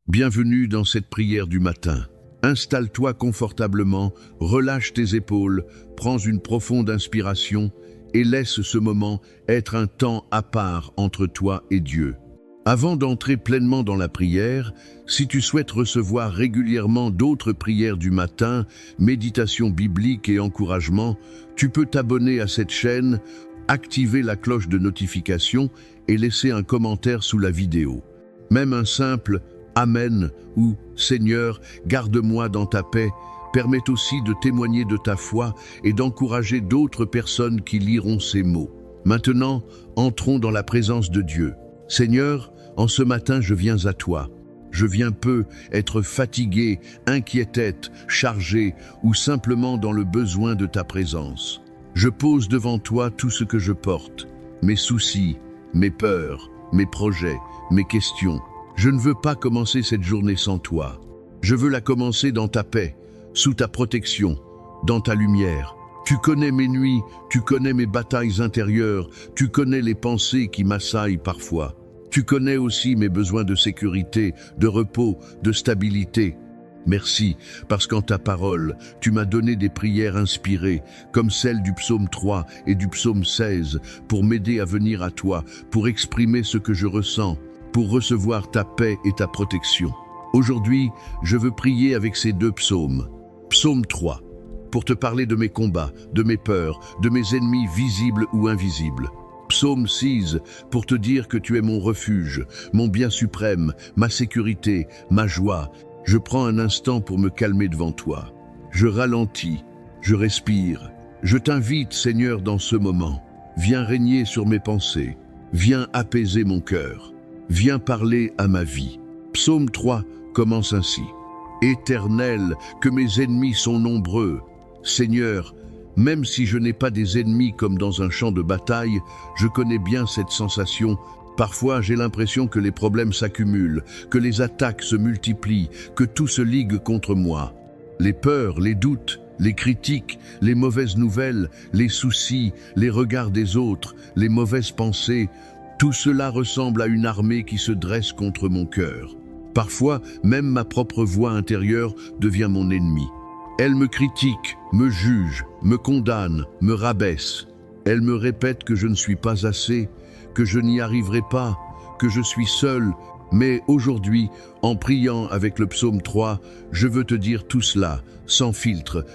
Bienvenue dans cette prière du matin. Installe-toi confortablement, relâche tes épaules, prends une profonde inspiration et laisse ce moment être un temps à part entre toi et Dieu. Avant d'entrer pleinement dans la prière, si tu souhaites recevoir régulièrement d'autres prières du matin, méditation biblique et encouragement, tu peux t'abonner à cette chaîne, activer la cloche de notification et laisser un commentaire sous la vidéo. Même un simple Amen ou Seigneur, garde-moi dans ta paix permet aussi de témoigner de ta foi et d'encourager d'autres personnes qui liront ces mots. Maintenant, entrons dans la présence de Dieu. Seigneur, en ce matin, je viens à toi. Je viens peu être fatigué, inquiétette, chargé ou simplement dans le besoin de ta présence. Je pose devant toi tout ce que je porte, mes soucis, mes peurs, mes projets, mes questions. Je ne veux pas commencer cette journée sans toi. Je veux la commencer dans ta paix, sous ta protection, dans ta lumière. Tu connais mes nuits, tu connais mes batailles intérieures, tu connais les pensées qui m'assaillent parfois. Tu connais aussi mes besoins de sécurité, de repos, de stabilité. Merci, parce qu'en ta parole, tu m'as donné des prières inspirées, comme celle du psaume 3 et du psaume 16, pour m'aider à venir à toi, pour exprimer ce que je ressens, pour recevoir ta paix et ta protection. Aujourd'hui, je veux prier avec ces deux psaumes. Psaume 3, pour te parler de mes combats, de mes peurs, de mes ennemis visibles ou invisibles. Psaume 6, pour te dire que tu es mon refuge, mon bien suprême, ma sécurité, ma joie. Je prends un instant pour me calmer devant toi. Je ralentis, je respire. Je t'invite, Seigneur, dans ce moment. Viens régner sur mes pensées. Viens apaiser mon cœur. Viens parler à ma vie. Psaume 3 commence ainsi. Éternel, que mes ennemis sont nombreux. Seigneur, même si je n'ai pas des ennemis comme dans un champ de bataille, je connais bien cette sensation. Parfois, j'ai l'impression que les problèmes s'accumulent, que les attaques se multiplient, que tout se ligue contre moi. Les peurs, les doutes, les critiques, les mauvaises nouvelles, les soucis, les regards des autres, les mauvaises pensées, tout cela ressemble à une armée qui se dresse contre mon cœur. Parfois, même ma propre voix intérieure devient mon ennemi. Elle me critique, me juge, me condamne, me rabaisse. Elle me répète que je ne suis pas assez, que je n'y arriverai pas, que je suis seul. Mais aujourd'hui, en priant avec le psaume 3, je veux te dire tout cela, sans filtre.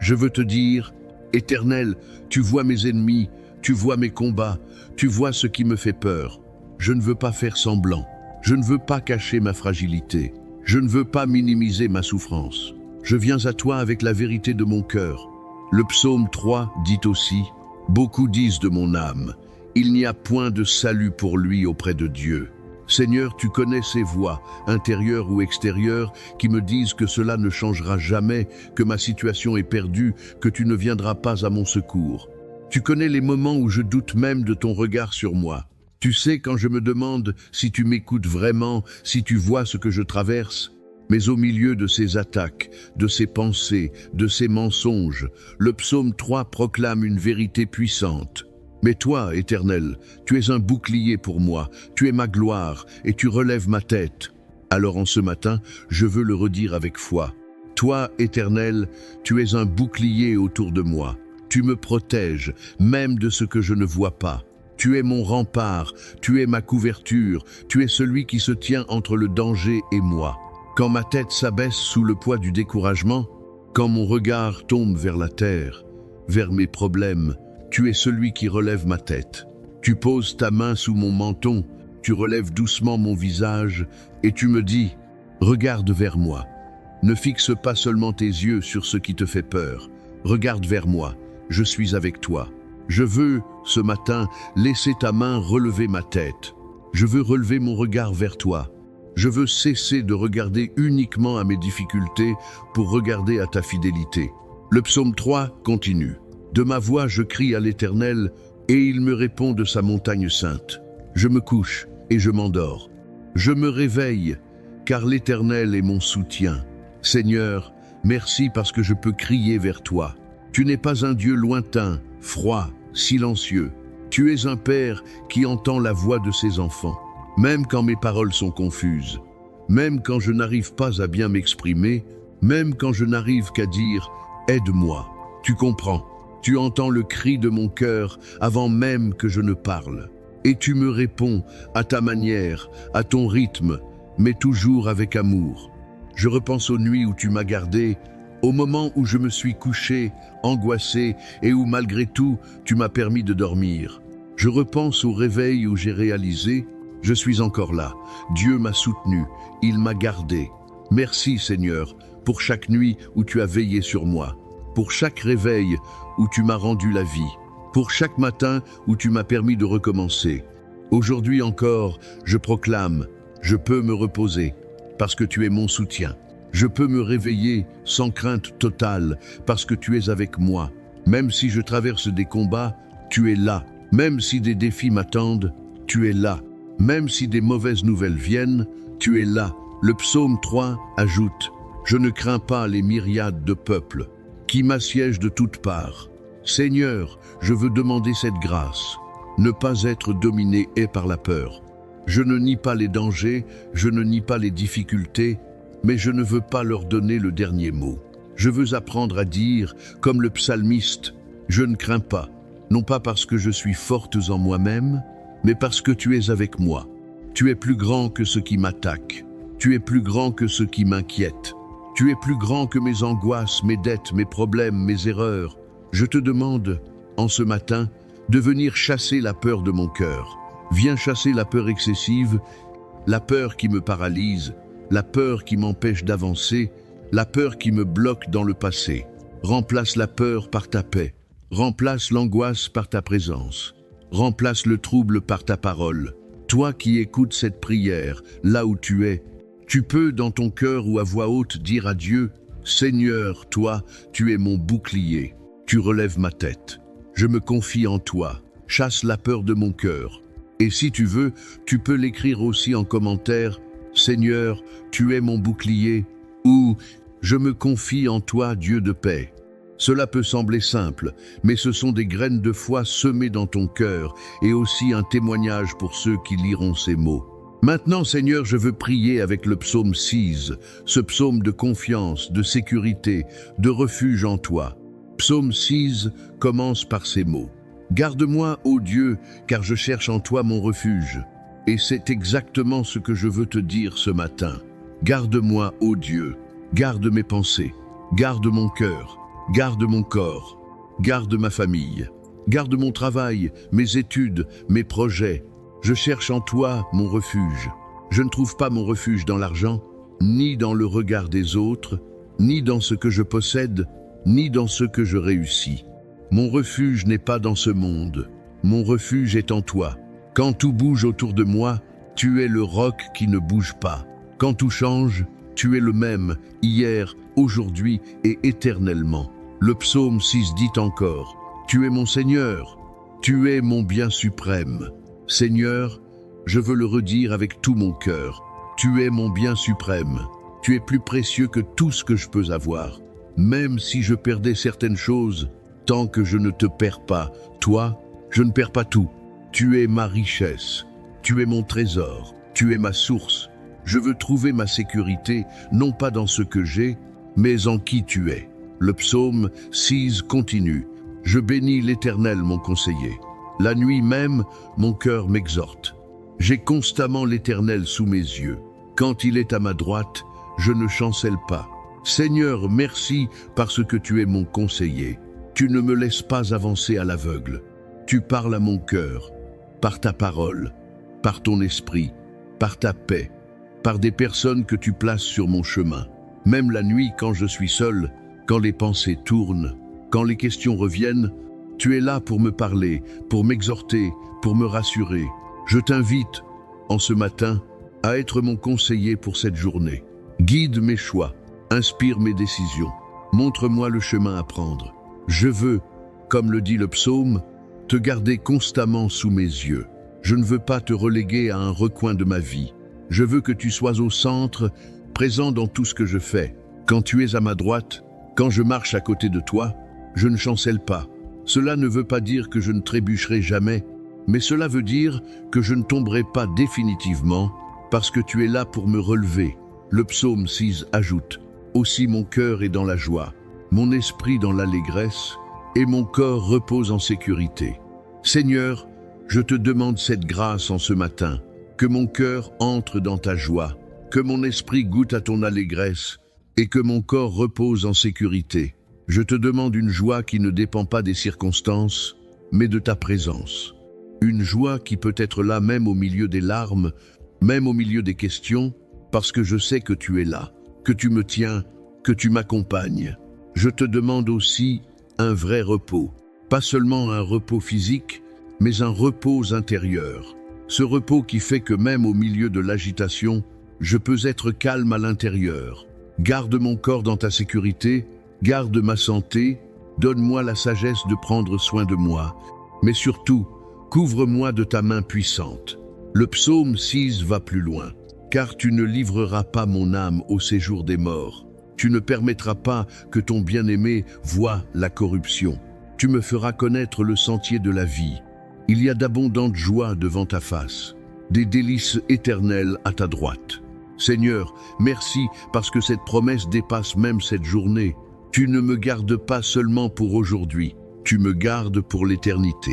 Je veux te dire, Éternel, tu vois mes ennemis, tu vois mes combats, tu vois ce qui me fait peur. Je ne veux pas faire semblant. Je ne veux pas cacher ma fragilité. Je ne veux pas minimiser ma souffrance. Je viens à toi avec la vérité de mon cœur. Le psaume 3 dit aussi, « Beaucoup disent de mon âme, il n'y a point de salut pour lui auprès de Dieu. Seigneur, tu connais ces voix, intérieures ou extérieures, qui me disent que cela ne changera jamais, que ma situation est perdue, que tu ne viendras pas à mon secours. Tu connais les moments où je doute même de ton regard sur moi. Tu sais quand je me demande si tu m'écoutes vraiment, si tu vois ce que je traverse. Mais au milieu de ces attaques, de ces pensées, de ces mensonges, le psaume 3 proclame une vérité puissante. Mais toi, Éternel, tu es un bouclier pour moi, tu es ma gloire et tu relèves ma tête. Alors en ce matin, je veux le redire avec foi. Toi, Éternel, tu es un bouclier autour de moi. Tu me protèges, même de ce que je ne vois pas. Tu es mon rempart, tu es ma couverture, tu es celui qui se tient entre le danger et moi. Quand ma tête s'abaisse sous le poids du découragement, quand mon regard tombe vers la terre, vers mes problèmes, tu es celui qui relève ma tête. Tu poses ta main sous mon menton, tu relèves doucement mon visage et tu me dis « Regarde vers moi ». Ne fixe pas seulement tes yeux sur ce qui te fait peur. Regarde vers moi, je suis avec toi. Je veux, ce matin, laisser ta main relever ma tête. Je veux relever mon regard vers toi. Je veux cesser de regarder uniquement à mes difficultés pour regarder à ta fidélité. Le psaume 3 continue. De ma voix, je crie à l'Éternel et il me répond de sa montagne sainte. Je me couche et je m'endors. Je me réveille car l'Éternel est mon soutien. Seigneur, merci parce que je peux crier vers toi. Tu n'es pas un Dieu lointain, froid, silencieux. Tu es un Père qui entend la voix de ses enfants, même quand mes paroles sont confuses, même quand je n'arrive pas à bien m'exprimer, même quand je n'arrive qu'à dire « aide-moi ». Tu comprends, tu entends le cri de mon cœur avant même que je ne parle. Et tu me réponds à ta manière, à ton rythme, mais toujours avec amour. Je repense aux nuits où tu m'as gardé, au moment où je me suis couché, angoissé, et où malgré tout, tu m'as permis de dormir. Je repense au réveil où j'ai réalisé, je suis encore là. Dieu m'a soutenu, il m'a gardé. Merci Seigneur, pour chaque nuit où tu as veillé sur moi, pour chaque réveil où tu m'as rendu la vie, pour chaque matin où tu m'as permis de recommencer. Aujourd'hui encore, je proclame, je peux me reposer, parce que tu es mon soutien. Je peux me réveiller sans crainte totale, parce que tu es avec moi. Même si je traverse des combats, tu es là. Même si des défis m'attendent, tu es là. Même si des mauvaises nouvelles viennent, tu es là. Le psaume 3 ajoute « Je ne crains pas les myriades de peuples qui m'assiègent de toutes parts. Seigneur, je veux demander cette grâce, ne pas être dominé par la peur. Je ne nie pas les dangers, je ne nie pas les difficultés, mais je ne veux pas leur donner le dernier mot. Je veux apprendre à dire, comme le psalmiste, « Je ne crains pas, non pas parce que je suis forte en moi-même, mais parce que tu es avec moi. Tu es plus grand que ce qui m'attaque. Tu es plus grand que ce qui m'inquiète. Tu es plus grand que mes angoisses, mes dettes, mes problèmes, mes erreurs. Je te demande, en ce matin, de venir chasser la peur de mon cœur. Viens chasser la peur excessive, la peur qui me paralyse, la peur qui m'empêche d'avancer, la peur qui me bloque dans le passé. Remplace la peur par ta paix. Remplace l'angoisse par ta présence. Remplace le trouble par ta parole. Toi qui écoutes cette prière, là où tu es, tu peux dans ton cœur ou à voix haute dire à Dieu, « Seigneur, toi, tu es mon bouclier. Tu relèves ma tête. Je me confie en toi. Chasse la peur de mon cœur. » Et si tu veux, tu peux l'écrire aussi en commentaire, « Seigneur, tu es mon bouclier. » ou « Je me confie en toi, Dieu de paix. » Cela peut sembler simple, mais ce sont des graines de foi semées dans ton cœur et aussi un témoignage pour ceux qui liront ces mots. Maintenant, Seigneur, je veux prier avec le psaume 6, ce psaume de confiance, de sécurité, de refuge en toi. Psaume 6 commence par ces mots. « Garde-moi, ô Dieu, car je cherche en toi mon refuge. » Et c'est exactement ce que je veux te dire ce matin. Garde-moi, ô Dieu, garde mes pensées, garde mon cœur, garde mon corps, garde ma famille, garde mon travail, mes études, mes projets. Je cherche en toi mon refuge. Je ne trouve pas mon refuge dans l'argent, ni dans le regard des autres, ni dans ce que je possède, ni dans ce que je réussis. Mon refuge n'est pas dans ce monde. Mon refuge est en toi. Quand tout bouge autour de moi, tu es le roc qui ne bouge pas. Quand tout change, tu es le même, hier, aujourd'hui et éternellement. Le psaume 6 dit encore, « Tu es mon Seigneur, tu es mon bien suprême. » Seigneur, je veux le redire avec tout mon cœur, tu es mon bien suprême. Tu es plus précieux que tout ce que je peux avoir. Même si je perdais certaines choses, tant que je ne te perds pas, toi, je ne perds pas tout. Tu es ma richesse, tu es mon trésor, tu es ma source. Je veux trouver ma sécurité, non pas dans ce que j'ai, mais en qui tu es. Le psaume 6 continue. Je bénis l'Éternel, mon conseiller. La nuit même, mon cœur m'exhorte. J'ai constamment l'Éternel sous mes yeux. Quand il est à ma droite, je ne chancelle pas. Seigneur, merci parce que tu es mon conseiller. Tu ne me laisses pas avancer à l'aveugle. Tu parles à mon cœur, par ta parole, par ton esprit, par ta paix, par des personnes que tu places sur mon chemin. Même la nuit, quand je suis seul, quand les pensées tournent, quand les questions reviennent, tu es là pour me parler, pour m'exhorter, pour me rassurer. Je t'invite, en ce matin, à être mon conseiller pour cette journée. Guide mes choix, inspire mes décisions, montre-moi le chemin à prendre. Je veux, comme le dit le psaume, te garder constamment sous mes yeux. Je ne veux pas te reléguer à un recoin de ma vie. Je veux que tu sois au centre, présent dans tout ce que je fais. Quand tu es à ma droite, quand je marche à côté de toi, je ne chancelle pas. Cela ne veut pas dire que je ne trébucherai jamais, mais cela veut dire que je ne tomberai pas définitivement parce que tu es là pour me relever. Le psaume 6 ajoute, « Aussi mon cœur est dans la joie, mon esprit dans l'allégresse, et mon corps repose en sécurité. » Seigneur, je te demande cette grâce en ce matin, que mon cœur entre dans ta joie, que mon esprit goûte à ton allégresse, et que mon corps repose en sécurité. Je te demande une joie qui ne dépend pas des circonstances, mais de ta présence. Une joie qui peut être là même au milieu des larmes, même au milieu des questions, parce que je sais que tu es là, que tu me tiens, que tu m'accompagnes. Je te demande aussi un vrai repos, pas seulement un repos physique, mais un repos intérieur. Ce repos qui fait que même au milieu de l'agitation, je peux être calme à l'intérieur. Garde mon corps dans ta sécurité, garde ma santé, donne-moi la sagesse de prendre soin de moi, mais surtout, couvre-moi de ta main puissante. Le psaume 6 va plus loin, car tu ne livreras pas mon âme au séjour des morts. Tu ne permettras pas que ton bien-aimé voie la corruption. Tu me feras connaître le sentier de la vie. Il y a d'abondantes joies devant ta face, des délices éternelles à ta droite. Seigneur, merci parce que cette promesse dépasse même cette journée. Tu ne me gardes pas seulement pour aujourd'hui, tu me gardes pour l'éternité.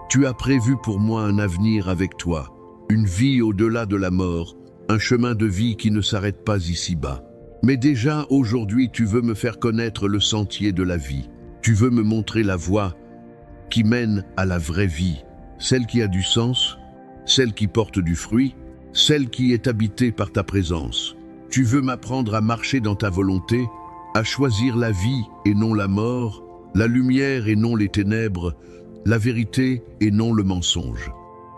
Tu as prévu pour moi un avenir avec toi, une vie au-delà de la mort, un chemin de vie qui ne s'arrête pas ici-bas. Mais déjà aujourd'hui, tu veux me faire connaître le sentier de la vie. Tu veux me montrer la voie qui mène à la vraie vie, celle qui a du sens, celle qui porte du fruit, celle qui est habitée par ta présence. Tu veux m'apprendre à marcher dans ta volonté, à choisir la vie et non la mort, la lumière et non les ténèbres, la vérité et non le mensonge.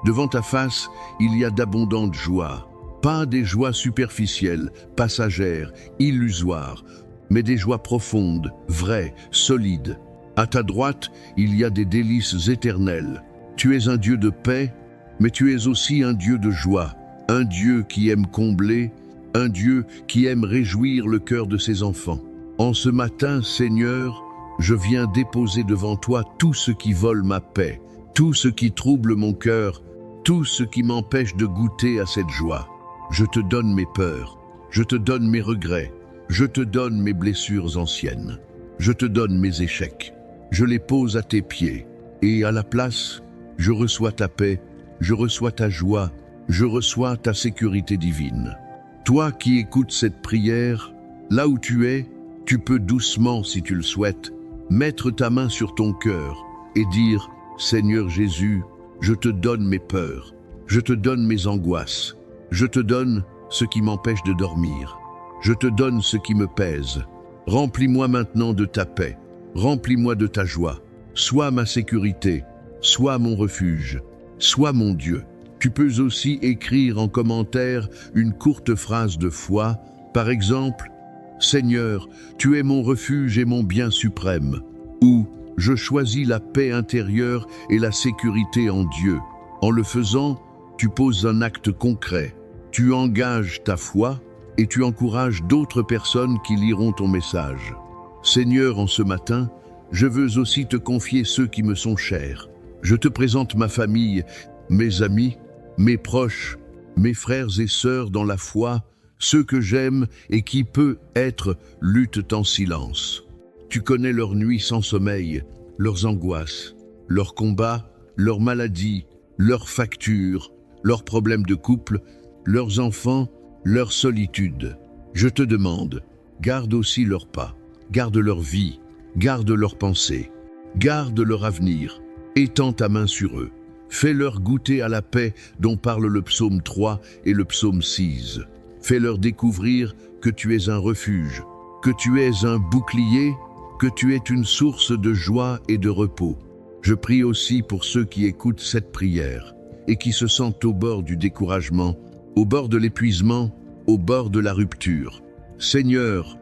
Devant ta face, il y a d'abondantes joies, pas des joies superficielles, passagères, illusoires, mais des joies profondes, vraies, solides. À ta droite, il y a des délices éternelles. Tu es un Dieu de paix, mais tu es aussi un Dieu de joie, un Dieu qui aime combler, un Dieu qui aime réjouir le cœur de ses enfants. En ce matin, Seigneur, je viens déposer devant toi tout ce qui vole ma paix, tout ce qui trouble mon cœur, tout ce qui m'empêche de goûter à cette joie. Je te donne mes peurs, je te donne mes regrets, je te donne mes blessures anciennes, je te donne mes échecs. Je les pose à tes pieds, et à la place, je reçois ta paix, je reçois ta joie, je reçois ta sécurité divine. Toi qui écoutes cette prière, là où tu es, tu peux doucement, si tu le souhaites, mettre ta main sur ton cœur et dire « Seigneur Jésus, je te donne mes peurs, je te donne mes angoisses, je te donne ce qui m'empêche de dormir, je te donne ce qui me pèse. Remplis-moi maintenant de ta paix, remplis-moi de ta joie, sois ma sécurité, sois mon refuge, sois mon Dieu. » Tu peux aussi écrire en commentaire une courte phrase de foi, par exemple « Seigneur, tu es mon refuge et mon bien suprême » ou « Je choisis la paix intérieure et la sécurité en Dieu ». En le faisant, tu poses un acte concret, tu engages ta foi et tu encourages d'autres personnes qui liront ton message. Seigneur, en ce matin, je veux aussi te confier ceux qui me sont chers. Je te présente ma famille, mes amis, mes proches, mes frères et sœurs dans la foi, ceux que j'aime et qui peut-être luttent en silence. Tu connais leurs nuits sans sommeil, leurs angoisses, leurs combats, leurs maladies, leurs factures, leurs problèmes de couple, leurs enfants, leur solitude. Je te demande, garde aussi leurs pas, garde leur vie, garde leurs pensées, garde leur avenir, étends ta main sur eux. Fais-leur goûter à la paix dont parle le psaume 3 et le psaume 6. Fais-leur découvrir que tu es un refuge, que tu es un bouclier, que tu es une source de joie et de repos. Je prie aussi pour ceux qui écoutent cette prière et qui se sentent au bord du découragement, au bord de l'épuisement, au bord de la rupture. Seigneur,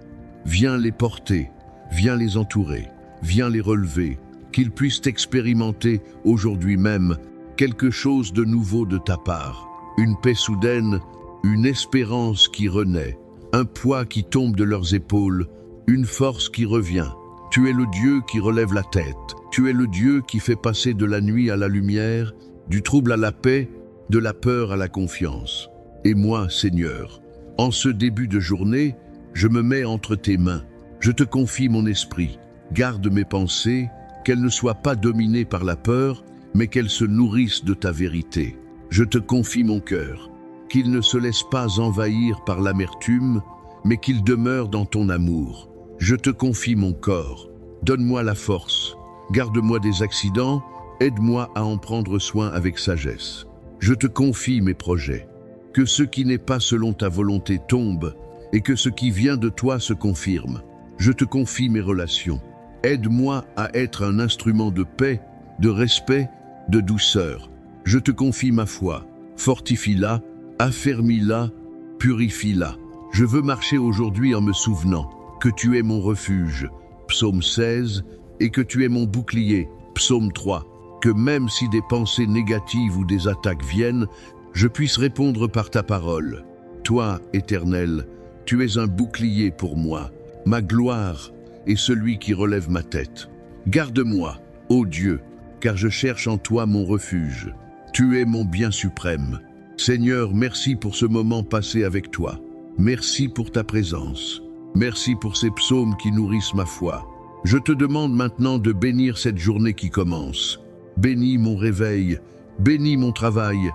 viens les porter, viens les entourer, viens les relever, qu'ils puissent expérimenter aujourd'hui même quelque chose de nouveau de ta part, une paix soudaine, une espérance qui renaît, un poids qui tombe de leurs épaules, une force qui revient. Tu es le Dieu qui relève la tête, tu es le Dieu qui fait passer de la nuit à la lumière, du trouble à la paix, de la peur à la confiance. Et moi, Seigneur, en ce début de journée, je me mets entre tes mains. Je te confie mon esprit. Garde mes pensées, qu'elles ne soient pas dominées par la peur, mais qu'elles se nourrissent de ta vérité. Je te confie mon cœur, qu'il ne se laisse pas envahir par l'amertume, mais qu'il demeure dans ton amour. Je te confie mon corps. Donne-moi la force. Garde-moi des accidents. Aide-moi à en prendre soin avec sagesse. Je te confie mes projets. Que ce qui n'est pas selon ta volonté tombe et que ce qui vient de toi se confirme. Je te confie mes relations. Aide-moi à être un instrument de paix, de respect, de douceur. Je te confie ma foi. Fortifie-la, affermis-la, purifie-la. Je veux marcher aujourd'hui en me souvenant que tu es mon refuge, psaume 16, et que tu es mon bouclier, psaume 3. Que même si des pensées négatives ou des attaques viennent, je puisse répondre par ta parole. Toi, Éternel, tu es un bouclier pour moi, ma gloire et celui qui relève ma tête. Garde-moi, ô Dieu, car je cherche en toi mon refuge. Tu es mon bien suprême. Seigneur, merci pour ce moment passé avec toi. Merci pour ta présence. Merci pour ces psaumes qui nourrissent ma foi. Je te demande maintenant de bénir cette journée qui commence. Bénis mon réveil, bénis mon travail,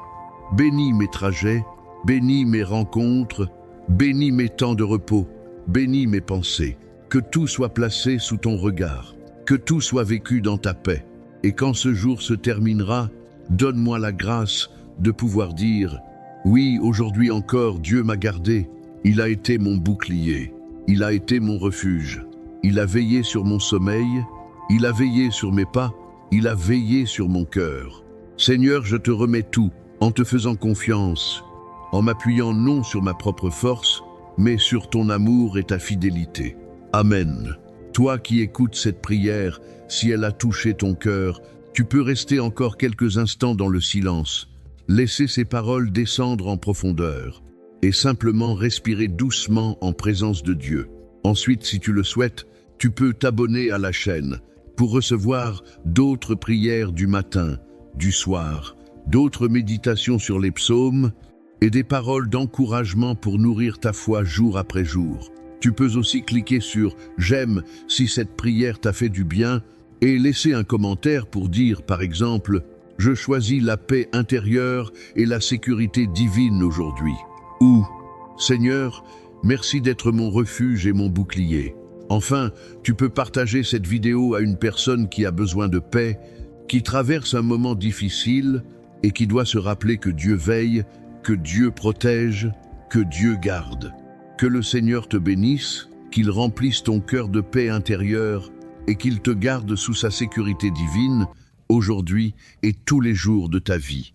bénis mes trajets, bénis mes rencontres, bénis mes temps de repos, bénis mes pensées. Que tout soit placé sous ton regard, que tout soit vécu dans ta paix. Et quand ce jour se terminera, donne-moi la grâce de pouvoir dire « Oui, aujourd'hui encore, Dieu m'a gardé. Il a été mon bouclier, il a été mon refuge. Il a veillé sur mon sommeil, il a veillé sur mes pas, il a veillé sur mon cœur. Seigneur, je te remets tout, en te faisant confiance, en m'appuyant non sur ma propre force, mais sur ton amour et ta fidélité. Amen. Toi qui écoutes cette prière, si elle a touché ton cœur, tu peux rester encore quelques instants dans le silence, laisser ces paroles descendre en profondeur et simplement respirer doucement en présence de Dieu. Ensuite, si tu le souhaites, tu peux t'abonner à la chaîne pour recevoir d'autres prières du matin, du soir, d'autres méditations sur les psaumes et des paroles d'encouragement pour nourrir ta foi jour après jour. Tu peux aussi cliquer sur « J'aime » si cette prière t'a fait du bien et laisser un commentaire pour dire, par exemple, « Je choisis la paix intérieure et la sécurité divine aujourd'hui » ou « Seigneur, merci d'être mon refuge et mon bouclier ». Enfin, tu peux partager cette vidéo à une personne qui a besoin de paix, qui traverse un moment difficile et qui doit se rappeler que Dieu veille, que Dieu protège, que Dieu garde. Que le Seigneur te bénisse, qu'il remplisse ton cœur de paix intérieure et qu'il te garde sous sa sécurité divine, aujourd'hui et tous les jours de ta vie.